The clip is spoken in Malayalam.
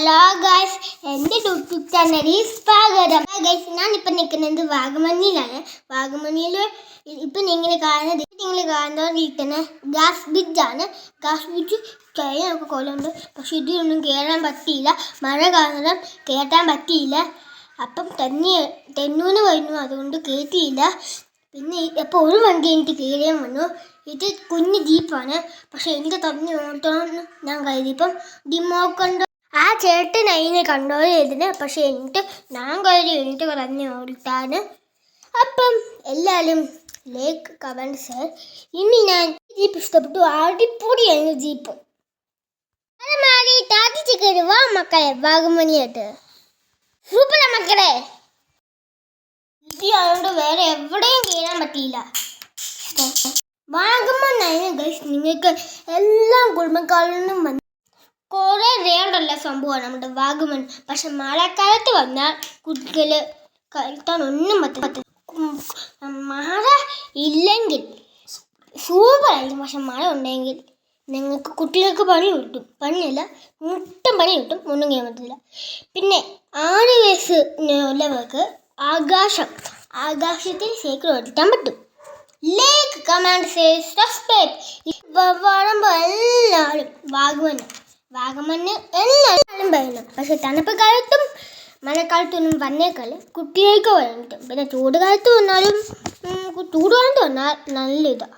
ഹലോ ഗൈസ്, എൻ്റെ യൂട്യൂബ് ചാനലിൽ സ്വാഗതം. ഗൈസ്, ഞാനിപ്പോൾ നിൽക്കുന്നത് വാഗമണ്ണിലാണ്. വാഗമണ്ണിൽ ഇപ്പം നിങ്ങൾ കാണുന്ന ഗ്ലാസ് ബ്രിഡ്ജാണ്. ഗ്ലാസ് ബ്രിഡ്ജ് കയറൊക്കെ കൊള്ളുന്നുണ്ട്, പക്ഷെ ഇതിലൊന്നും കയറാൻ പറ്റിയില്ല. മഴ കാരണം കയറ്റാൻ പറ്റിയില്ല. അപ്പം തെന്നൂന്ന് കഴിഞ്ഞു, അതുകൊണ്ട് കയറ്റിയില്ല. പിന്നെ അപ്പോൾ ഒരു വണ്ടി എനിക്ക് കയറിയാൻ വന്നു. ഇത് കുഞ്ഞ് ജീപ്പാണ്, പക്ഷെ എനിക്ക് തന്നെ ഓട്ടണമെന്ന് ഞാൻ കരുതിയപ്പം ഡിമോക്കണ്ട ആ ചേട്ടൻ അതിനെ കൺട്രോൾ ചെയ്തിന്. പക്ഷെ ഞാൻ കരുതി എനിക്ക് തന്നെ ഓടിട്ടാണ്. അപ്പം എല്ലാവരും ലൈക്ക് കമൻറ്റ് ഷെയർ. ഇനി ഞാൻ ജീപ്പ് ഇഷ്ടപ്പെട്ടു, അടിപൊളിയാണ് ജീപ്പ്. അത് മാറി താത്തിച്ച് കയറുവാ മക്കളെ, വാഗമണിയായിട്ട് സൂപ്പറാ മക്കളെ. അതുകൊണ്ട് വേറെ എവിടെയും കയറാൻ പറ്റിയില്ല. വാഗമണ്ണായിരുന്നു ഗൈസ്. നിങ്ങൾക്ക് എല്ലാ കുടുംബക്കാരിലും വന്ന് കുറേ റേറുള്ള സംഭവമാണ് നമ്മുടെ വാഗമൺ. പക്ഷെ മഴക്കാലത്ത് വന്നാൽ കുട്ടികൾ കളിക്കാൻ ഒന്നും പറ്റില്ല. മഴ ഇല്ലെങ്കിൽ സൂപ്പറായിരിക്കും, പക്ഷെ മഴ ഉണ്ടെങ്കിൽ നിങ്ങൾക്ക് കുട്ടികൾക്ക് പണി കിട്ടും. പണിയല്ല, മുട്ടും പണി കിട്ടും, ഒന്നും ചെയ്യാൻ പറ്റില്ല. പിന്നെ 6 വയസ്സുള്ളവർക്ക് ആകാശത്തിൽ സൈക്കിൾ ഓടിക്കാൻ പറ്റും. Like comment share subscribe. പറയുമ്പോൾ എല്ലാവരും വാഗമണ്ണ് എല്ലാവരും പറയണം. പക്ഷെ തണുപ്പ് കാലത്തും മഴക്കാലത്തൊന്നും വന്നേക്കാൾ കുട്ടികൾക്ക് വേണ്ടിയിട്ടും. പിന്നെ ചൂട് കാലത്ത് വന്നാലും ചൂട് കാലത്ത് വന്നാൽ നല്ല ഇതാണ്.